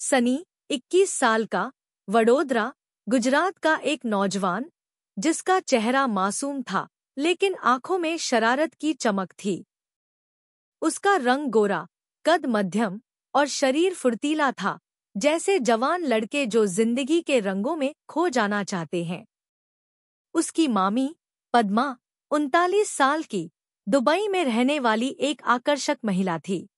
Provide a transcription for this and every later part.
सनी 21 साल का, वडोदरा, गुजरात का एक नौजवान, जिसका चेहरा मासूम था लेकिन आंखों में शरारत की चमक थी। उसका रंग गोरा, कद मध्यम और शरीर फुर्तीला था, जैसे जवान लड़के जो जिंदगी के रंगों में खो जाना चाहते हैं। उसकी मामी, पद्मा, 39 साल की, दुबई में रहने वाली एक आकर्षक महिला थी।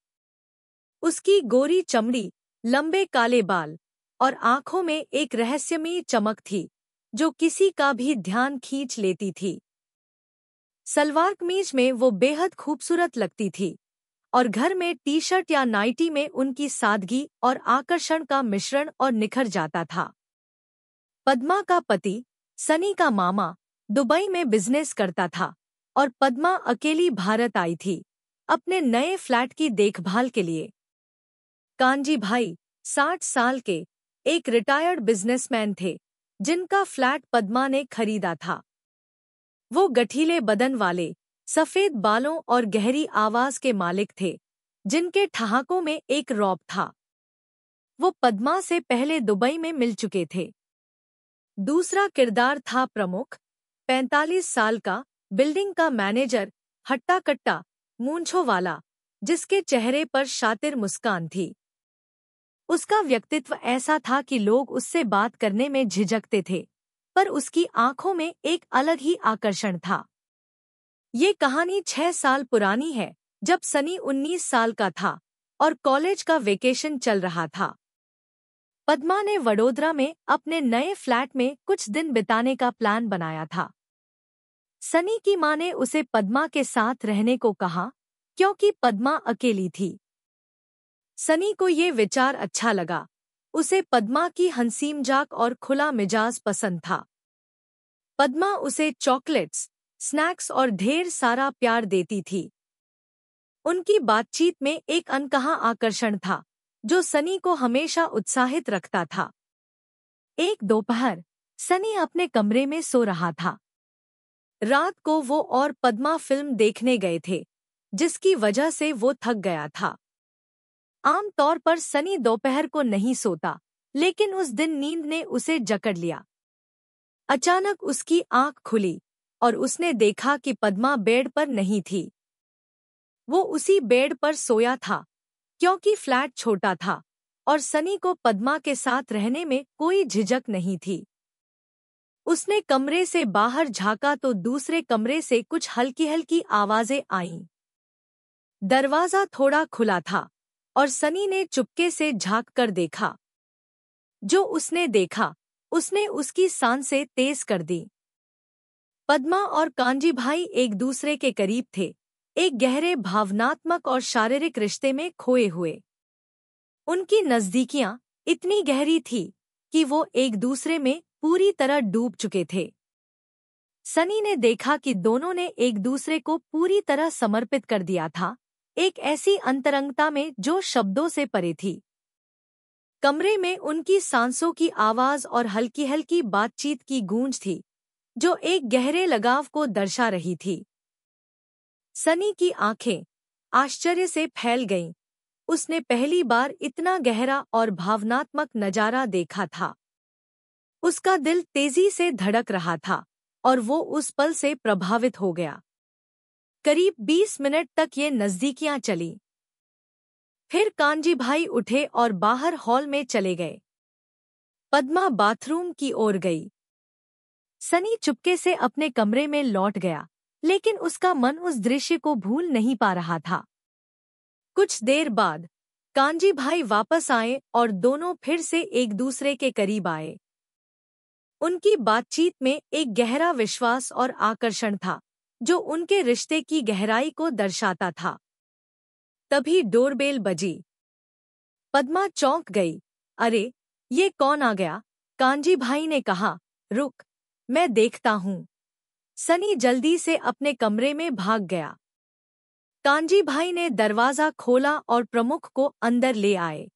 उसकी गोरी चमड़ी, लंबे काले बाल और आंखों में एक रहस्यमयी चमक थी जो किसी का भी ध्यान खींच लेती थी। सलवार कमीज में वो बेहद खूबसूरत लगती थी और घर में टी शर्ट या नाइटी में उनकी सादगी और आकर्षण का मिश्रण और निखर जाता था। पद्मा का पति, सनी का मामा, दुबई में बिजनेस करता था और पद्मा अकेली भारत आई थी अपने नए फ्लैट की देखभाल के लिए। कांजी भाई, 60 साल के, एक रिटायर्ड बिजनेसमैन थे जिनका फ्लैट पद्मा ने खरीदा था। वो गठीले बदन वाले, सफेद बालों और गहरी आवाज के मालिक थे, जिनके ठहाकों में एक रौब था। वो पद्मा से पहले दुबई में मिल चुके थे। दूसरा किरदार था प्रमुख, 45 साल का, बिल्डिंग का मैनेजर, हट्टा-कट्टा, मूंछों वाला, जिसके चेहरे पर शातिर मुस्कान थी। उसका व्यक्तित्व ऐसा था कि लोग उससे बात करने में झिझकते थे, पर उसकी आंखों में एक अलग ही आकर्षण था। ये कहानी 6 साल पुरानी है, जब सनी 19 साल का था और कॉलेज का वेकेशन चल रहा था। पद्मा ने वडोदरा में अपने नए फ्लैट में कुछ दिन बिताने का प्लान बनाया था। सनी की मां ने उसे पद्मा के साथ रहने को कहा, क्योंकि पद्मा अकेली थी। सनी को ये विचार अच्छा लगा। उसे पद्मा की हंसीमजाक और खुला मिजाज पसंद था। पद्मा उसे चॉकलेट्स, स्नैक्स और ढेर सारा प्यार देती थी। उनकी बातचीत में एक अनकहा आकर्षण था, जो सनी को हमेशा उत्साहित रखता था। एक दोपहर, सनी अपने कमरे में सो रहा था। रात को वो और पद्मा फिल्म देखने गए थे, जिसकी वजह से वो थक गया था। आम तौर पर सनी दोपहर को नहीं सोता, लेकिन उस दिन नींद ने उसे जकड़ लिया। अचानक उसकी आंख खुली और उसने देखा कि पद्मा बेड पर नहीं थी। वो उसी बेड पर सोया था, क्योंकि फ्लैट छोटा था और सनी को पद्मा के साथ रहने में कोई झिझक नहीं थी। उसने कमरे से बाहर झांका तो दूसरे कमरे से कुछ हल्की हल्की आवाजें आईं। दरवाजा थोड़ा खुला था और सनी ने चुपके से झांक कर देखा। जो उसने देखा, उसने उसकी सांसें तेज कर दी। पद्मा और कांजी भाई एक दूसरे के करीब थे, एक गहरे भावनात्मक और शारीरिक रिश्ते में खोए हुए। उनकी नजदीकियां इतनी गहरी थी कि वो एक दूसरे में पूरी तरह डूब चुके थे। सनी ने देखा कि दोनों ने एक दूसरे को पूरी तरह समर्पित कर दिया था, एक ऐसी अंतरंगता में जो शब्दों से परे थी। कमरे में उनकी सांसों की आवाज और हल्की हल्की बातचीत की गूंज थी, जो एक गहरे लगाव को दर्शा रही थी। सनी की आंखें आश्चर्य से फैल गईं। उसने पहली बार इतना गहरा और भावनात्मक नजारा देखा था। उसका दिल तेजी से धड़क रहा था और वो उस पल से प्रभावित हो गया। करीब 20 मिनट तक ये नजदीकियां चली। फिर कांजी भाई उठे और बाहर हॉल में चले गए। पद्मा बाथरूम की ओर गई। सनी चुपके से अपने कमरे में लौट गया, लेकिन उसका मन उस दृश्य को भूल नहीं पा रहा था। कुछ देर बाद कांजी भाई वापस आए और दोनों फिर से एक दूसरे के करीब आए। उनकी बातचीत में एक गहरा विश्वास और आकर्षण था, जो उनके रिश्ते की गहराई को दर्शाता था। तभी डोरबेल बजी। पद्मा चौंक गई। अरे, ये कौन आ गया? कांजी भाई ने कहा। रुक, मैं देखता हूँ। सनी जल्दी से अपने कमरे में भाग गया। कांजी भाई ने दरवाजा खोला और प्रमुख को अंदर ले आए।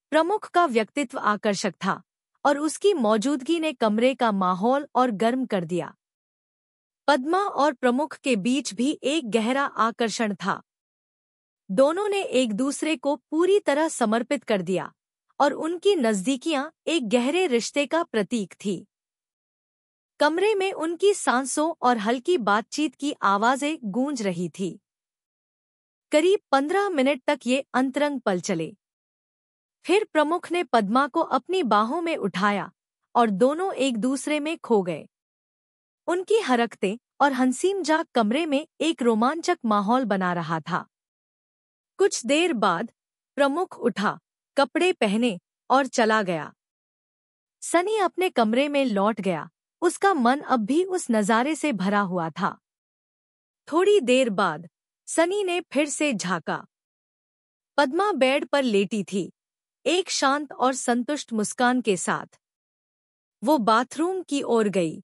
प्रमुख का व्यक्तित्व आकर्षक था और उसकी मौजूदगी ने कमरे का माहौल और गर्म कर दिया। पद्मा और प्रमुख के बीच भी एक गहरा आकर्षण था। दोनों ने एक दूसरे को पूरी तरह समर्पित कर दिया और उनकी नज़दीकियां एक गहरे रिश्ते का प्रतीक थी। कमरे में उनकी सांसों और हल्की बातचीत की आवाज़ें गूंज रही थी। करीब 15 मिनट तक ये अंतरंग पल चले। फिर प्रमुख ने पद्मा को अपनी बाहों में उठाया और दोनों एक दूसरे में खो गए। उनकी हरकतें और हंसी मजाक कमरे में एक रोमांचक माहौल बना रहा था। कुछ देर बाद प्रमुख उठा, कपड़े पहने और चला गया। सनी अपने कमरे में लौट गया। उसका मन अब भी उस नज़ारे से भरा हुआ था। थोड़ी देर बाद सनी ने फिर से झांका। पद्मा बेड पर लेटी थी, एक शांत और संतुष्ट मुस्कान के साथ। वो बाथरूम की ओर गई।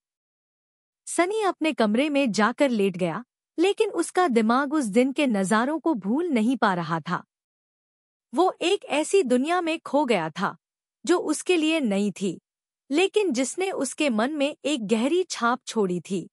सनी अपने कमरे में जाकर लेट गया, लेकिन उसका दिमाग उस दिन के नज़ारों को भूल नहीं पा रहा था। वो एक ऐसी दुनिया में खो गया था जो उसके लिए नई थी, लेकिन जिसने उसके मन में एक गहरी छाप छोड़ी थी।